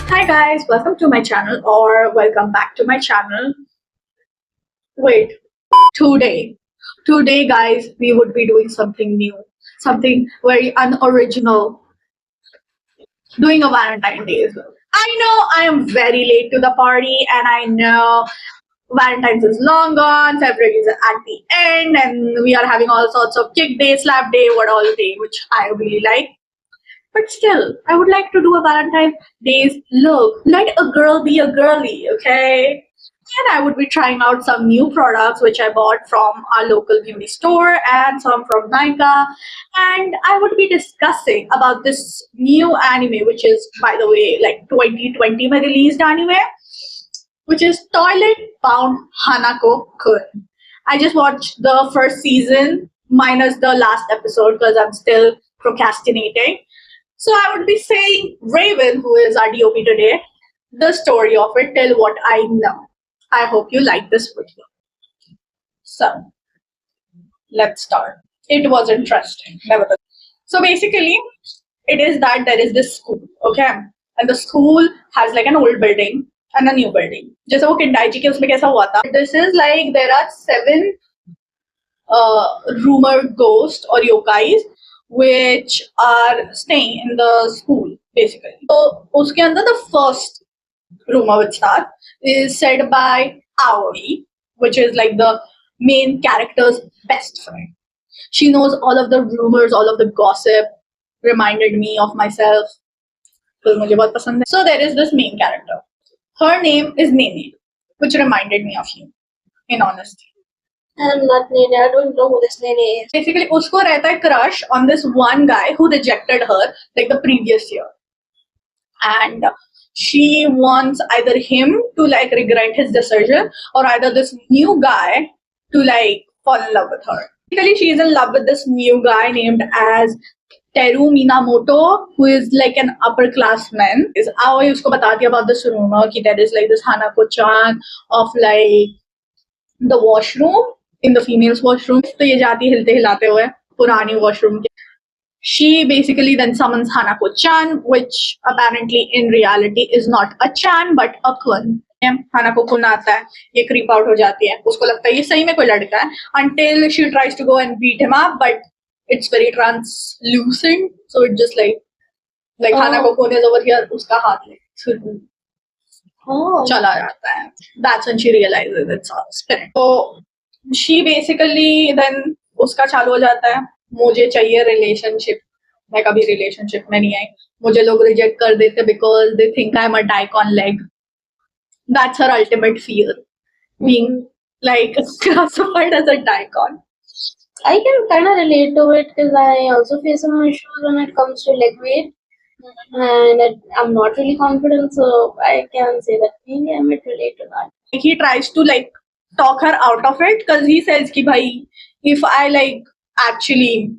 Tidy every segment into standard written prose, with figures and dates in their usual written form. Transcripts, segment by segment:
Hi guys, welcome to my channel or welcome back to my channel. Wait, today guys, we would be doing something new, something very unoriginal, doing a Valentine Day as well. I know I am very late to the party and I know Valentine's is long gone, February is at the end and we are having all sorts of kick day, slap day, what all day, which I really like. But still, I would like to do a Valentine's Day's look. Let a girl be a girly, okay? And I would be trying out some new products which I bought from our local beauty store and some from Nykaa. And I would be discussing about this new anime, which is, by the way, like 2020 mein released anime, which is Toilet Bound Hanako-kun. I just watched the first season minus the last episode because I'm still procrastinating. So I would be saying Raven, who is our DOP today, the story of it till what I know. I hope you like this video. So let's start. It was interesting, nevertheless. So basically, it is that there is this school, okay? And the school has like an old building and a new building. जैसे वो किंडाइजी के उसमें कैसा हुआ था? This is like there are 7 rumored ghosts or yokais which are staying in the school basically. So uske andar the first rumor which starts is said by Aoi, which is like the main character's best friend. She knows all of the rumors, all of the gossip, reminded me of myself. तो मुझे बहुत पसंद है. So there is this main character. Her name is Nene, which reminded me of you, in honesty. I'm not Nene. I don't know who this Nene is. Basically, उसको रहता है crush on this one guy who rejected her like the previous year, and she wants either him to like regret his decision or either this new guy to like fall in love with her. Basically, she is in love with this new guy named as Teru Minamoto, who is like an upperclassman. Is Aoi usko batati about this rumor कि there is like this Hanako-chan of like the washroom in the females washroom. तो ये जाती हिलते हिलाते हुए पुरानी washroom के. She basically then summons Hanako-chan, which apparently in reality is not a chan but a kun. Hanako-kun आता है, ये creep out हो जाती है, उसको लगता है ये सही में कोई लड़का है, until she tries to go and beat him up, but it's very translucent, so it just like Hanako-kun is over here, उसका हाथ ले चला जाता है. That's when she realizes it's a spirit. So she basically then उसका चालू हो जाता है, मुझे चाहिए रिलेशनशिप, मैं कभी रिलेशनशिप में नहीं आई, मुझे लोग रिजेक्ट कर देते because they think I'm a daikon leg. That's her ultimate fear, being like classified as a daikon. I can kind of relate to it because I also face some issues when it comes to leg weight, and I'm not really confident, so I can say that maybe I might relate to that. He tries to like talk her out of it because he says कि भाई, if I like actually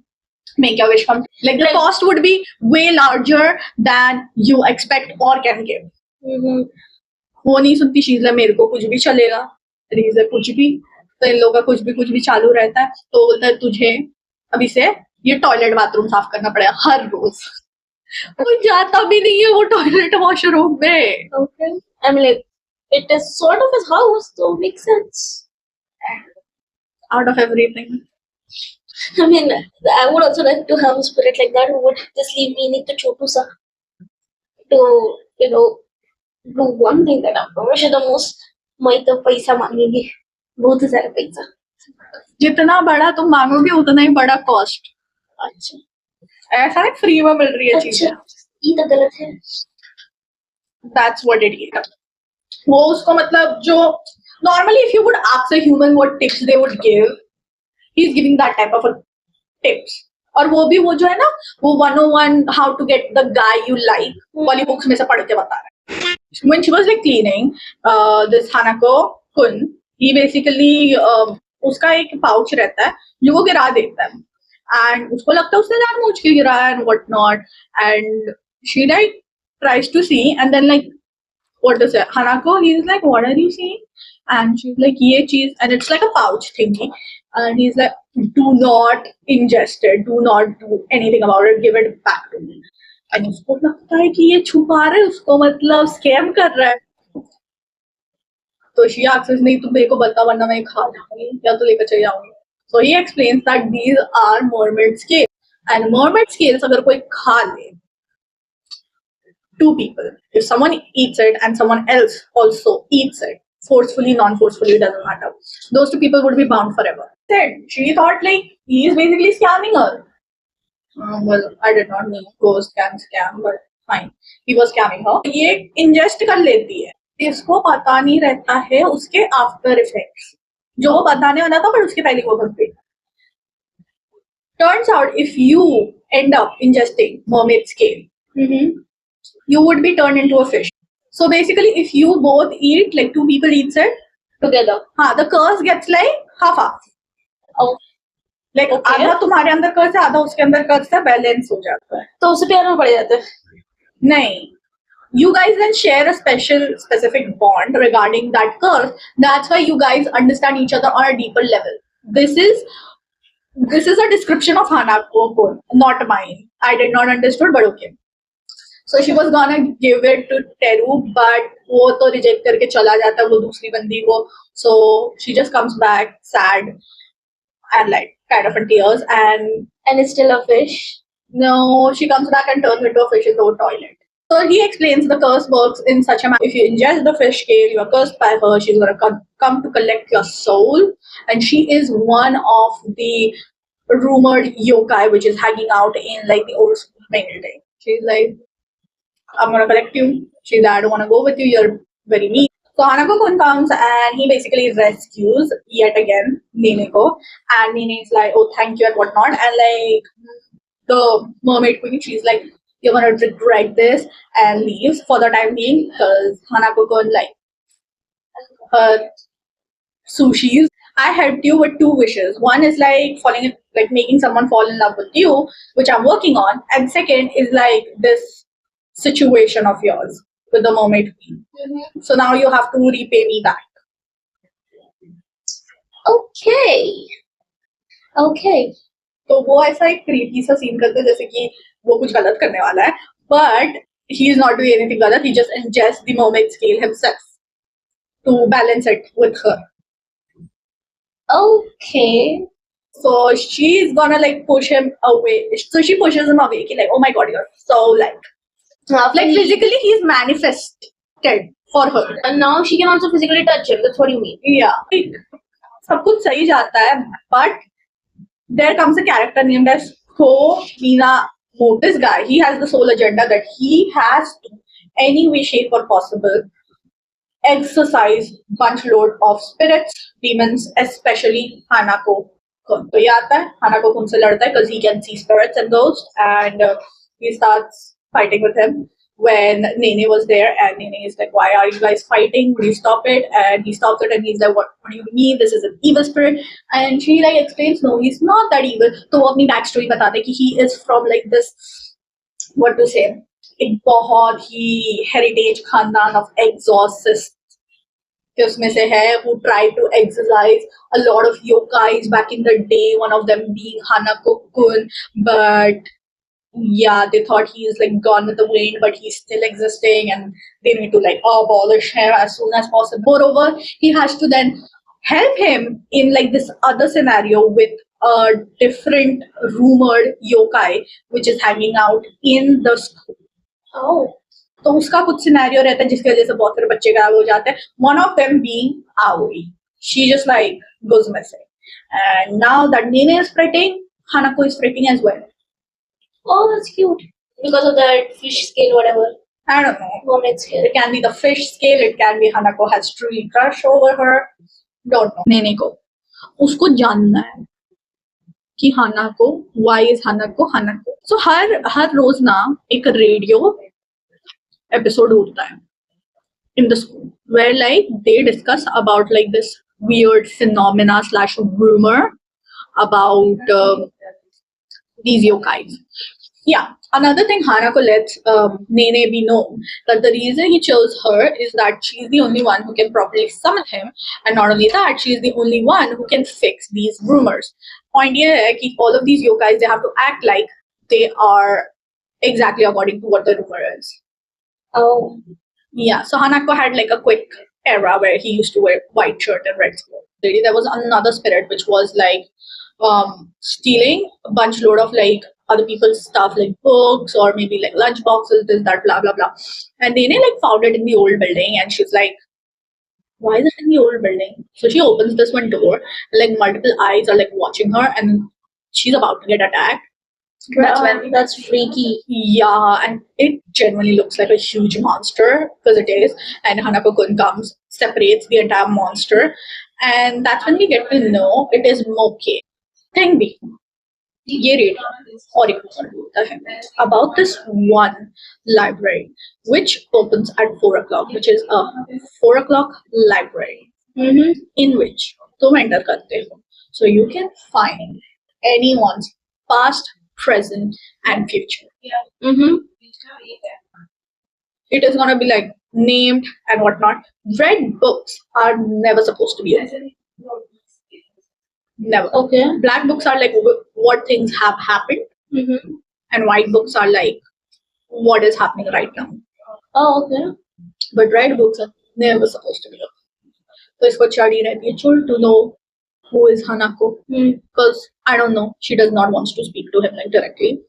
make your wish come, like the cost would be way larger than you expect or can give. वो नहीं सुनती, she's like मेरे को कुछ भी चलेगा, रीज़ है कुछ भी, तो इन लोगों का कुछ भी चालू रहता है. तो बोलता है तुझे अभी से ये टॉयलेट बाथरूम साफ करना पड़ेगा हर रोज. वो जाता भी नहीं है वो टॉयलेट वॉशरूम में. Okay. I mean, like, it is sort of his house, so it makes sense. Out of everything. I mean, I would also like to have a spirit like that who would just leave me to chotu sa to, you know, do one thing that I promise you the most. मैं तो पैसा मांगेगी, बहुत सारा पैसा. जितना बड़ा तुम मांगोगे उतना ही बड़ा कॉस्ट. अच्छा, ऐसा नहीं फ्री में मिल रही है चीजें. ये तो गलत है. That's what it is. वो उसको मतलब जो normally if you would ask a human what tips they would give, he's giving that type of a tips. और वो भी वो जो है ना वो 101 how to get the guy you like वाली बुक्स में से पढ़ के बता रहा है. When she was like cleaning this Hanako-kun, he basically उसका एक पाउच रहता है जो वो गिरा देता है, and उसको लगता है उसने जानबूझ के गिरा है and what not, and she like tries to see and then like what does it Hanako, he's like what are you seeing, and she's like ये चीज, and it's like a pouch thingy, and he's like do not ingest it, do not do anything about it, give it back to me. and उसको लगता है कि ये छुपा रहा है उसको, मतलब स्कैम कर रहा है. तो she asks नहीं तुम मेरे को बता वरना मैं खा जाऊंगी या तो लेकर चली जाऊंगी. So he explains that these are mermaid scales, and mermaid scales अगर कोई खा ले, two people, if someone eats it and someone else also eats it, forcefully, non-forcefully, doesn't matter, those two people would be bound forever. Then she thought like he is basically scamming her. Well, I did not mean ghost can scam, but fine, he was scamming her. ये ingest कर लेती है, इसको पता नहीं रहता है उसके आफ्टर इफेक्ट्स, जो वो बताने वाला था पर उसके पहले वो भग गई. Turns out if you end up ingesting mermaid scale, you would be turned into a fish. So basically, if you both eat, like two people eats it together, the curse gets like half. Oh, like okay. आधा तुम्हारे अंदर कर्ज है, आधा उसके अंदर कर्ज है, बैलेंस हो जाता है. तो उससे प्यार में पड़ जाते हैं. नहीं, you guys then share a specific bond regarding that curse. That's why you guys understand each other on a deeper level. This is a description of Hanako, not mine. I did not understood, but okay. So she was gonna give it to Teru, but वो तो reject करके चला जाता है वो दूसरी बंदी को. So she just comes back sad and like kind of in tears, and it's still a fish. No, she comes back and turns into a fish in the toilet. So he explains the curse works in such a manner. If you ingest the fish scale, you are cursed by her. She's gonna come to collect your soul, and she is one of the rumored yokai which is hanging out in like the old school painting. She's like, I'm gonna collect you. She's like, I don't wanna go with you. You're very mean. So Hanako-kun comes and he basically rescues yet again Neneko, and Nene is like, oh thank you and whatnot, and like the mermaid queen, she's like, you're gonna regret this, and leaves for the time being because Hanako-kun like her sushis. I helped you with two wishes. One is like making someone fall in love with you, which I'm working on, and second is like this situation of yours with the mermaid queen. So now you have to repay me back. Okay. तो वो ऐसा एक creepy सा scene करते हैं जैसे कि वो कुछ गलत करने वाला है, but he is not doing anything गलत. He just ingests the mermaid scale himself to balance it with her. Okay. So she's gonna like push him away. So she pushes him away. Like, oh my god, you're so like physically he's manifested for her. And now she can also physically touch him. That's what you mean. Yeah. सब कुछ सही जाता है, but there comes a character named as Minamoto. This guy, he has the sole agenda that he has to, any way, shape or possible, exorcise bunch load of spirits, demons, especially Hanako. तो ये आता है, Hanako-kun से लड़ता है because he can see spirits and ghosts, and he starts fighting with him when Nene was there, and Nene is like, why are you guys fighting? Will you stop it? And he stops it and he's like, what do you mean? This is an evil spirit. And she like explains, no, he's not that evil. तो वो अपनी backstory बताते कि he is from like this, what to say, एक बहुत ही heritage खानदान of exorcists उसमें से है who tried to exorcise a lot of yokais back in the day, one of them being Hanako-kun, but yeah, they thought he is like gone with the wind, but he's still existing and they need to like abolish him as soon as possible. Moreover, he has to then help him in like this other scenario with a different rumored yokai which is hanging out in the school. Oh. तो उसका कुछ scenario रहता है जिसकी वजह से बहुत सारे बच्चे गायब हो जाते हैं. One of them being Aoi. She just like goes missing. And now that Nene is fretting, Hanako is fretting as well. Oh, that's cute. Because of that fish scale, whatever. I don't know. Mermaid scale. It can be the fish scale. It can be Hanako has truly crush over her. Don't know. Nene को उसको जानना है कि Hanako, why is Hanako Hanako? So हर रोज ना एक radio episode होता है in the school where like they discuss about like this weird phenomena / rumor about these yokais. Yeah, another thing Hanako lets Nene be known that the reason he chose her is that she's the only one who can properly summon him, and not only that, she's the only one who can fix these rumors. Point here hai ki all of these yokais, they have to act like they are exactly according to what the rumor is. Oh. Yeah, so Hanako had like a quick era where he used to wear white shirt and red skirt. There was another spirit which was like stealing a bunch load of like other people's stuff like books or maybe like lunch boxes, this, that, blah, blah, blah. And Nene like found it in the old building and she's like, why is it in the old building? So she opens this one door, and, like multiple eyes are like watching her and she's about to get attacked. That's when That's freaky. yeah, and it genuinely looks like a huge monster because it is. And Hanako-kun comes, separates the entire monster, and that's when we get to know it is Moke. Thing B, ये read और एक और होता है about this one library which opens at 4 o'clock, which is a 4 o'clock library in which तुम enter करते हो, so you can find anyone's past, present, and future. Mm-hmm. It is gonna be like named and whatnot. Red books are never supposed to be open. Never. Okay. Black books are like what things have happened, Mm-hmm. and white books are like what is happening right now. Oh, okay. But red books are never supposed to be open. So इसको चढ़ी रहती है चुल to know who is Hanako, because I don't know, she does not want to speak to him like directly.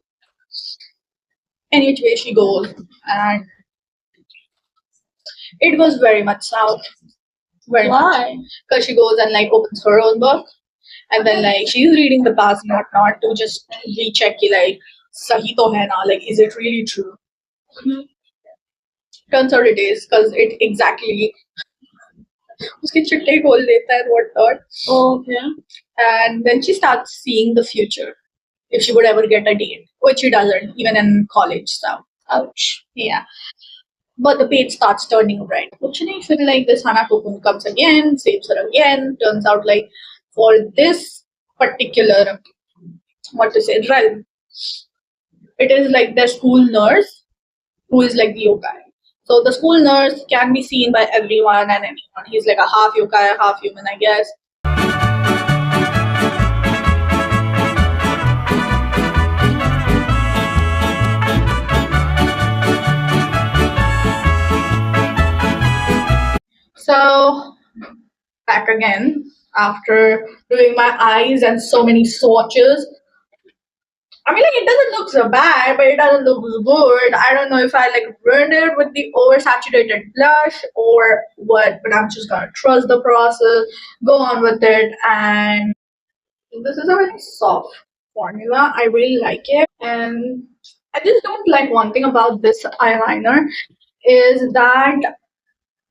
Any which way she goes, and it goes very much south. Very much. Why? Because she goes and like opens her own book, and then like she's reading the past and whatnot to just recheck ki, like sahi to hai na, like is it really true? Turns out it is, because it exactly उसके चिट्टे खोल देता है and whatnot. Oh, okay. And then she starts seeing the future if she would ever get a date, which she doesn't even in college. So ouch. Yeah. But the page starts turning red. Which I feel like this Hanako-kun comes again, saves her again. Turns out like for this particular realm, it is like their school nurse who is like the yokai. So the school nurse can be seen by everyone and anyone. He's like a half yokai, half human, I guess. So back again after doing my eyes and so many swatches. I mean, like it doesn't look so bad, but it doesn't look good. I don't know if I like ruined it with the oversaturated blush or what, but I'm just gonna trust the process, go on with it, and this is a very soft formula. I really like it, and I just don't like one thing about this eyeliner is that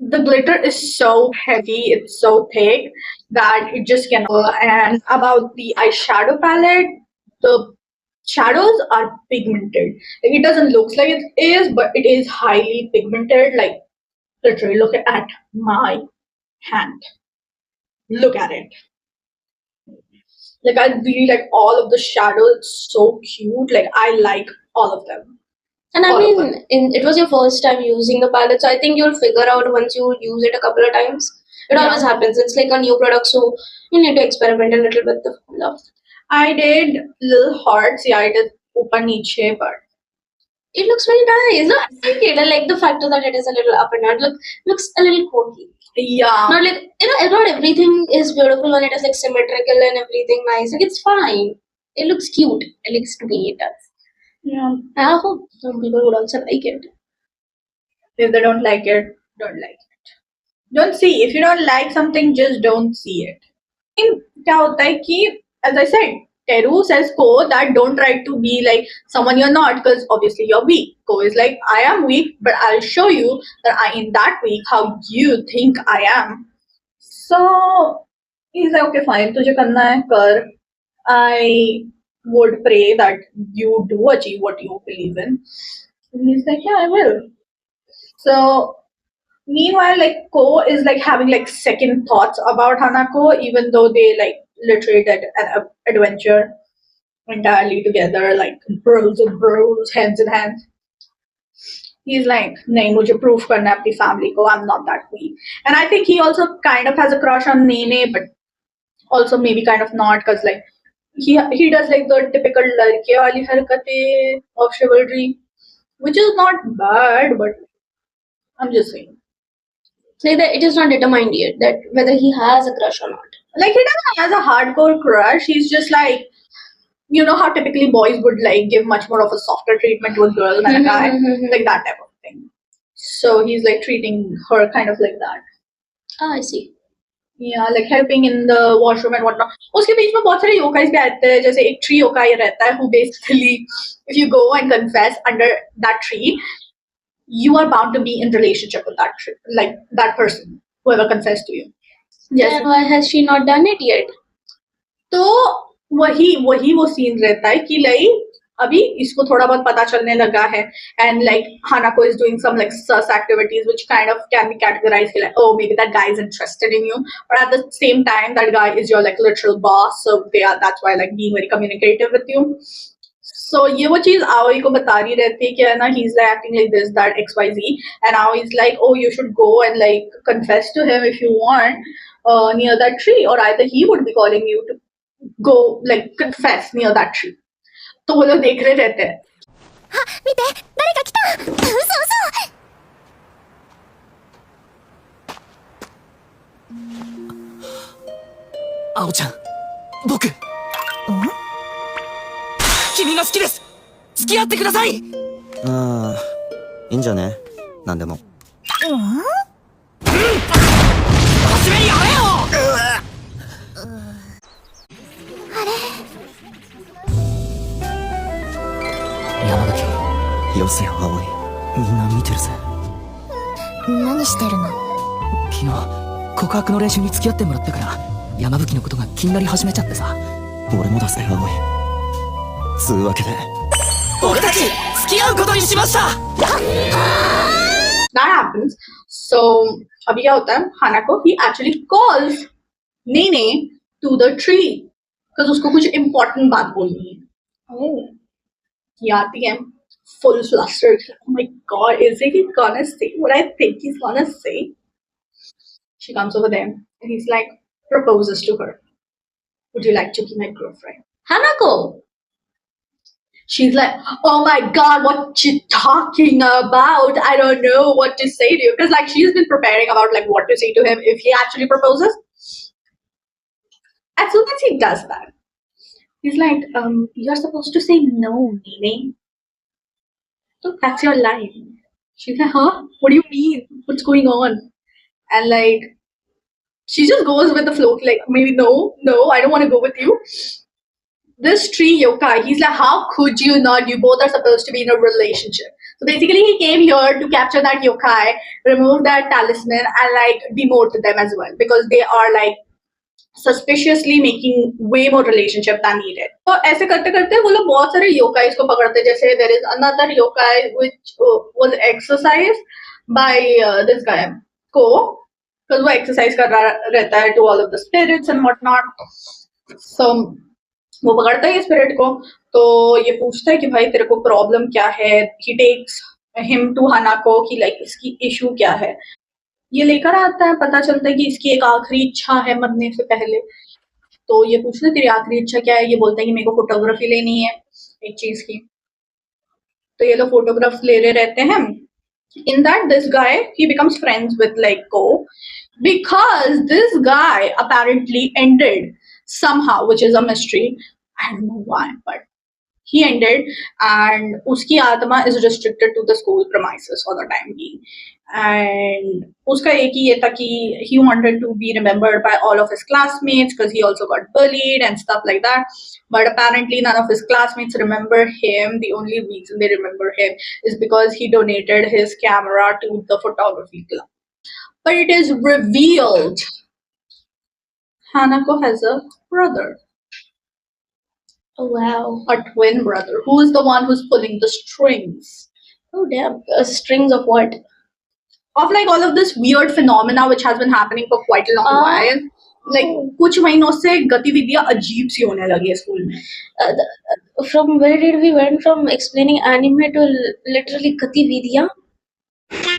the glitter is so heavy, it's so thick that it just cannot. And about the eyeshadow palette, the shadows are pigmented. Like it doesn't look like it is, but it is highly pigmented. Like literally, look at my hand. Look at it. Like I really like all of the shadows. It's so cute. Like I like all of them. And I All of mean, it was your first time using the palette, so I think you'll figure out once you use it a couple of times. It Yeah. always happens. It's like a new product, so you need to experiment a little with the formula. I did little hearts. Yeah, I did upar niche, but It looks very nice. No, I like it. I like the fact that it is a little up and down. Looks a little quirky. yeah. Not like not everything is beautiful when it is like symmetrical and everything nice. Like it's fine. It looks cute. At least to me it does. Yeah. I hope some people would also like it. If they don't like it, don't like it. Don't see. If you don't like something, just don't see it. क्या होता है कि, as I said, Teru says Ko that don't try to be like someone you're not, because obviously you're weak. Ko is like, I am weak, but I'll show you that I am that weak how you think I am. So he's like, okay, fine, तुझे करना है कर. I would pray that you do achieve what you believe in. And he's like, yeah, I will. So meanwhile, like Ko is like having like second thoughts about Hanako, even though they like literally did an adventure entirely together, like bros and bros, hands in hand. He's like, nahi, mujhe proof karna hai apni family ko, I'm not that weak. And I think he also kind of has a crush on Nene, but also maybe kind of not, because like he does like the typical ladke wali harkatein of chivalry. which is not bad, but I'm just saying. Say that it is not determined yet that whether he has a crush or not. Like he doesn't has a hardcore crush. He's just like, you know how typically boys would like give much more of a softer treatment to a girl than a guy, like that type of thing. So he's like treating her kind of like that. Ah, I see. Yeah, like helping in the washroom and whatnot. उसके बीच में बहुत सारे योकाइज भी आते हैं जैसे एक tree yokai रहता है who basically if you go and confess under that tree you are bound to be in relationship with that tree, like that person whoever confessed to you. Yes. Then why has she not done it yet? तो वही वही वो scene रहता है कि like अभी इसको थोड़ा बहुत पता चलने लगा है and like Hanako is doing some like sus activities which kind of can be categorized like oh maybe that guy is interested in you but at the same time that guy is your like literal boss so they are that's why like being very communicative with you. So ये वो चीज Aoi को बता रही रहती है कि है ना he's like acting like this that XYZ and Aoi is like oh you should go and like confess to him if you want near that tree or either he would be calling you to go like confess near that tree. तो वो लोग देख रहे रहते हैं. 見て誰か来た嘘嘘青ちゃん僕君が好きです付き合ってくださいああ、いいんじゃねなんでも。真面目にやれよ山吹よせよ葵、みんな見てるぜ。何してるの昨日告白の練習に付き合ってもらってから山吹のことが気になり始めちゃってさ俺もだぜ葵。つうわけで俺たち付き合うことにしました That happens. So अभी क्या होता है Hanako he actually calls Nene to the tree because उसको कुछ important बात बोलनी है. Oh. ये आती है full flustered. Oh my god, is he gonna say what I think he's gonna say? She comes over there and he's like proposes to her. Would you like to be my girlfriend? Hanako. She's like, oh my god, what you talking about? I don't know what to say to you. Because like she's been preparing about like what to say to him if he actually proposes. As soon as he does that, he's like, you're supposed to say no, Nene. So that's your line. She's like, huh? What do you mean? What's going on? And like she just goes with the flow, like maybe no, I don't want to go with you. This tree yokai, he's like, how could you not? You both are supposed to be in a relationship. So basically, he came here to capture that yokai, remove that talisman, and like demote them as well because they are like suspiciously making way more relationship than needed. तो ऐसे करते करते वो लोग बहुत सारे योकाइज को पकड़ते जैसे there is another yokai which was exercised by this guy को because वो exercise कर रहा रहता है to all of the spirits and whatnot. So वो पकड़ता है स्पिरिट को तो ये पूछता है कि भाई तेरे को प्रॉब्लम क्या है. ही टेक्स हिम टू Hanako कि लाइक इसकी इशू क्या है. ये लेकर आता है पता चलता है कि इसकी एक आखिरी इच्छा है मरने से पहले. तो ये पूछता है तेरी आखिरी इच्छा क्या है. ये बोलता है कि मेरे को फोटोग्राफी लेनी है एक चीज की. तो ये लोग फोटोग्राफ्स ले रहे रहते हैं. In that this guy he becomes friends with like Ko because this guy apparently ended somehow, which is a mystery. I don't know why, but he ended, and uski atma is restricted to the school premises for the time being. And uska ek hi ye tha ki he wanted to be remembered by all of his classmates because he also got bullied and stuff like that. But apparently none of his classmates remember him. The only reason they remember him is because he donated his camera to the photography club. But it is revealed Hanako has a brother, Oh wow. a twin brother, who is the one who's pulling the strings Oh damn. Strings of what? of like all of this weird phenomena which has been happening for quite a long Ah. while. Like कुछ महीनों से गतिविधियां अजीब सी होने लगी है school में. From where did we went from explaining anime to literally Gatividya?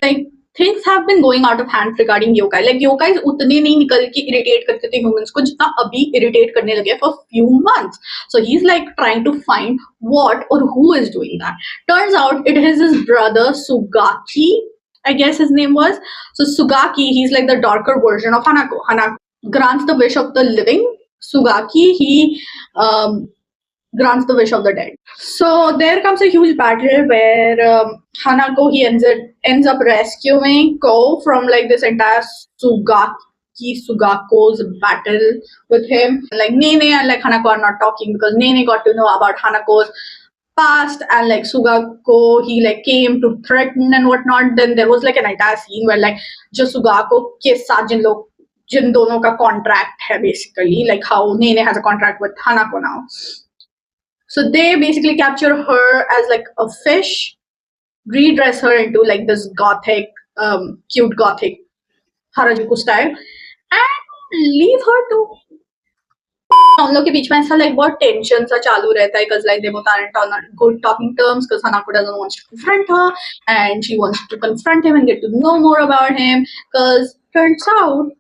Like things have been going out of hand regarding yokai. Like yokai उतने नहीं निकल के irritate करते थे humans को जितना अभी irritate करने लगे for few months. So he's like trying to find what or who is doing that. Turns out it is his brother Sugaki, I guess his name was. So Sugaki, he's like the darker version of Hanako. Hanako grants the wish of the living. Sugaki, he grants the wish of the dead. So there comes a huge battle where Hanako, he ends up rescuing Ko from like this entire Sugako's battle with him. Like Nene and like Hanako are not talking because Nene got to know about Hanako's past, and like Sugako, he like came to threaten and whatnot. Then there was like an entire scene where like जो Sugako के साथ जिन दोनों का contract है basically, like how Nene has a contract with Hanako now. So they basically capture her as like a fish, redress her into like this gothic, cute gothic Harajuku style, and leave her to. हम लोग के बीच में ऐसा like बहुत tension सा चालू रहता है because like they both aren't on good talking terms because Hanako doesn't want to confront her and she wants to confront him and get to know more about him because turns out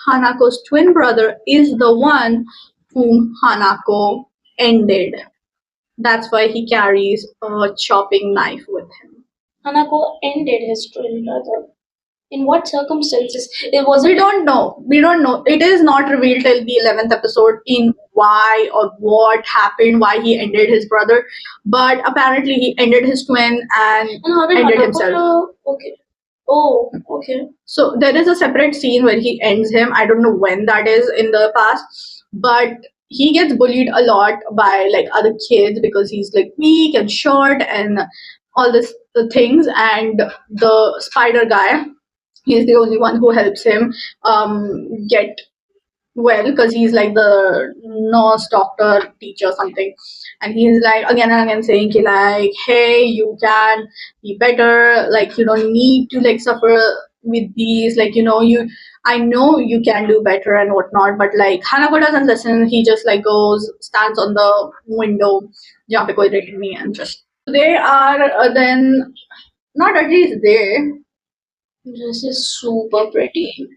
Hanako's twin brother is the one whom Hanako ended. That's why he carries a chopping knife with him. Hanako ended his twin brother. In what circumstances? It was. We don't know. We don't know. It is not revealed till the 11th episode in why or what happened, why he ended his brother. But apparently he ended his twin and how did ended Hanako himself. Okay. Oh, okay. So there is a separate scene where he ends him. I don't know when that is in the past, but he gets bullied a lot by like other kids because he's like weak and short and all this the things. And the spider guy, he's the only one who helps him get well because he's like the nurse, doctor, teacher, something. And he's like again and again saying ki, like, hey, you can be better, like you don't need to like suffer with these, like I know you can do better and whatnot, but like Hanako doesn't listen. He just like goes, stands on the window, jahan pe koi dekhe nahi hai, and just they are then not at least they. This is super pretty.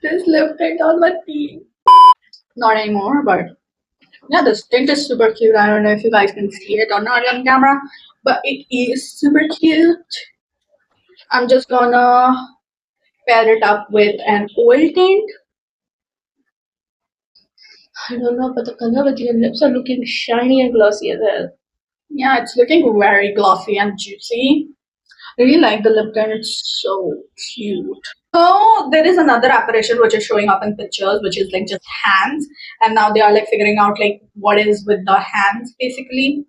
This lip tint on my teeth. Not anymore, but yeah, this tint is super cute. I don't know if you guys can see it or not on camera, but it is super cute. I'm just gonna pair it up with an oil tint. I don't know, but the color with your lips are looking shiny and glossy as hell. Yeah, it's looking very glossy and juicy. I really like the lip tint. It's so cute. So there is another apparition which is showing up in pictures, which is like just hands, and now they are like figuring out like what is with the hands basically.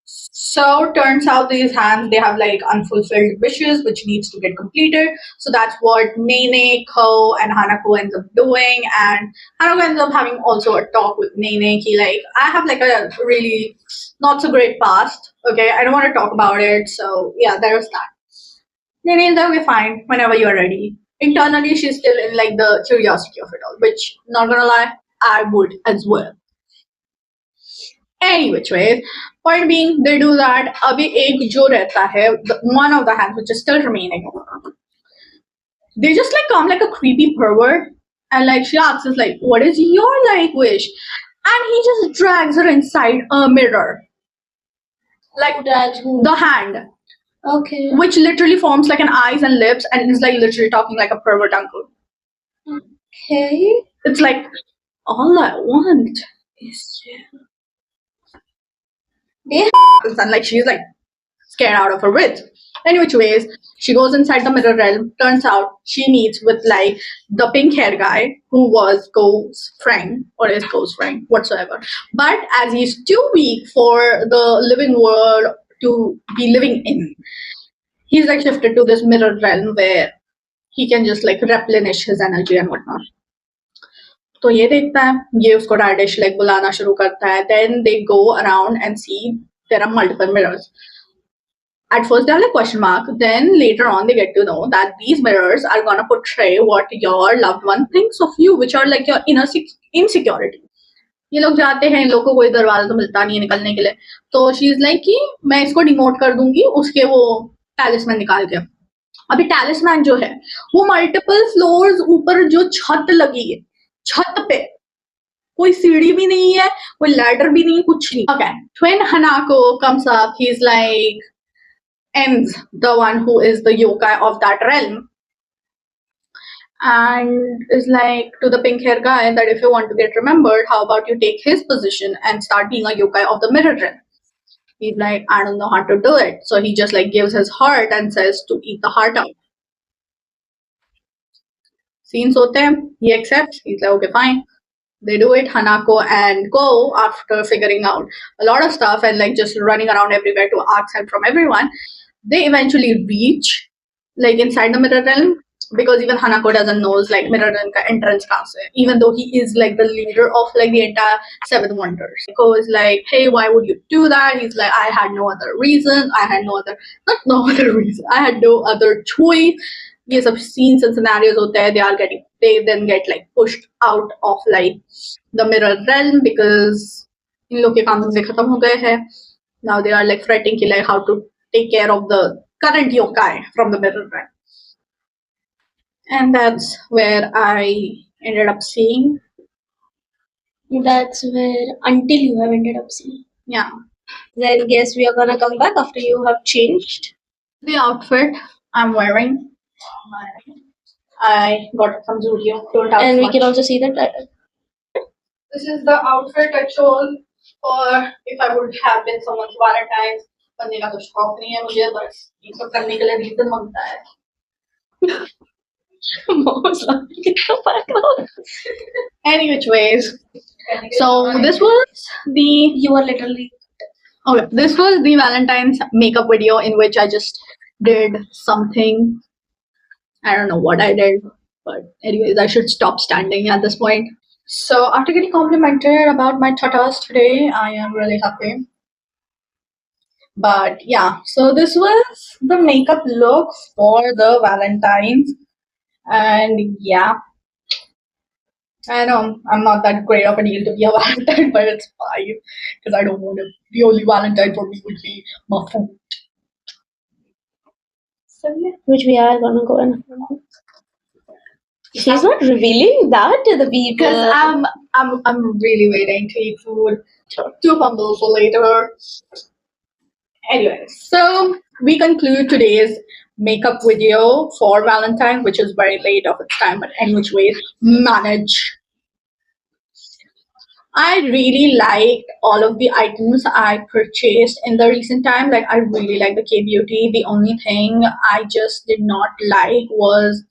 So turns out these hands, they have like unfulfilled wishes which needs to get completed. So that's what Nene, Ko, and Hanako ends up doing, and Hanako ends up having also a talk with Nene. He like, I have like a really not so great past. Okay, I don't want to talk about it. So yeah, there's that. Nene is like, okay, fine, whenever you're ready. Internally, she's still in like the curiosity of it all, which not gonna lie, I would as well. Any which ways, point being, they do that. Abhi ek jo rehta hai, one of the hands which is still remaining, they just like come like a creepy pervert, and like she asks us like, what is your like wish? And he just drags her inside a mirror, like the hand, Okay. which literally forms like an eyes and lips, and is like literally talking like a pervert uncle. Okay. It's like, all I want is you. Yeah. And like she's like scared out of her wits. Any which ways, she goes inside the mirror realm. Turns out she meets with like the pink hair guy who was Go's friend or is Go's friend whatsoever. But as he's too weak for the living world to be living in, he's like shifted to this mirror realm where he can just like replenish his energy and whatnot. तो ये देखता है, ये उसको डैडिश like बुलाना शुरू करता है. Then they go around and see there are multiple mirrors. At first they have like question mark. Then later on they get to know that these mirrors are gonna portray what your loved one thinks of you, which are like your inner insecurity. ये लोग जाते हैं, इन लोगों को कोई दरवाजा तो मिलता नहीं है निकलने के लिए. तो शी इज लाइक कि मैं इसको डिमोट कर दूंगी उसके वो पैलेस में निकाल के. अभी टैलिस्मैन जो है वो मल्टीपल फ्लोर्स ऊपर जो छत लगी है, छत पे कोई सीढ़ी भी नहीं है, कोई लैडर भी नहीं, कुछ नहीं. Okay, when Hanako comes up, he's like ends the one who is the yokai of that realm, and is like to the pink hair guy that if you want to get remembered, how about you take his position and start being a yokai of the mirror realm. He's like, I don't know how to do it, so he just like gives his heart and says to eat the heart out. Scenes hote hain, he accepts, he's like okay fine. They do it, Hanako and Go, after figuring out a lot of stuff and like just running around everywhere to ask help from everyone, they eventually reach like inside the mirror realm, because even Hanako doesn't know like mirror realm ka entrance kahan se hai, even though he is like the leader of like the entire seven wonders. Go is like, hey, why would you do that? He's like, I had no other reason, I had no other choice. ये सब scenes and scenarios होते हैं, they then get like pushed out of like the mirror realm because इन लोग के काम से खत्म हो गए हैं. Now they are like fretting कि like how to take care of the current yokai from the mirror realm. And that's where I ended up seeing. That's where until you have ended up seeing. Yeah. Then guess we are gonna come back after you have changed. The outfit I'm wearing, I got it from Zudio. Don't ask And we much. can also see that. This is the outfit I chose for if I would have been someone's Valentine's. बनने का तो शौक नहीं है मुझे, बस ये सब करने के लिए रीजन बनता है. Mom's laughing in the background. Any which ways. So this was the You are literally. okay. This was the Valentine's makeup video in which I just did something. I don't know what I did, but anyways, I should stop standing at this point. So after getting complimented about my tatas today, I am really happy. But yeah, so this was the makeup look for the Valentine's, and yeah, I know I'm not that great of a deal to be a Valentine, but it's fine because I don't want to. The only Valentine for me would be my food. So yeah. Which we are gonna go and. She's not revealing that to the people. Because I'm really waiting to eat food to fumble for later. Anyway, so we conclude today's makeup video for Valentine, which is very late of its time, but any which way, manage. I really liked all of the items I purchased in the recent time. Like I really like the K-beauty. The only thing I just did not like was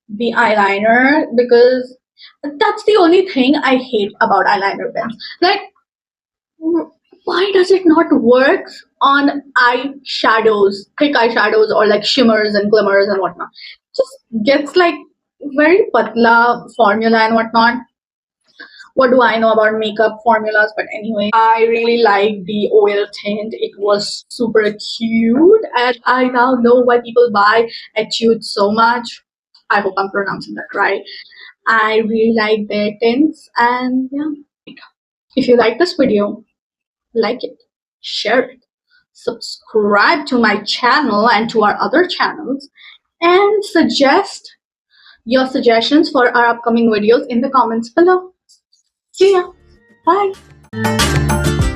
the eyeliner, because that's the only thing I hate about eyeliner pens. Like, why does it not work on eyeshadows, thick eyeshadows, or like shimmers and glimmers and whatnot? Just gets like very patla formula and whatnot. What do I know about makeup formulas? But anyway, I really like the oil tint. It was super cute, and I now know why people buy Etude so much. I hope I'm pronouncing that right. I really like their tints, and yeah. If you like this video, like it, share it, subscribe to my channel and to our other channels, and suggest your suggestions for our upcoming videos in the comments below. See ya. Bye.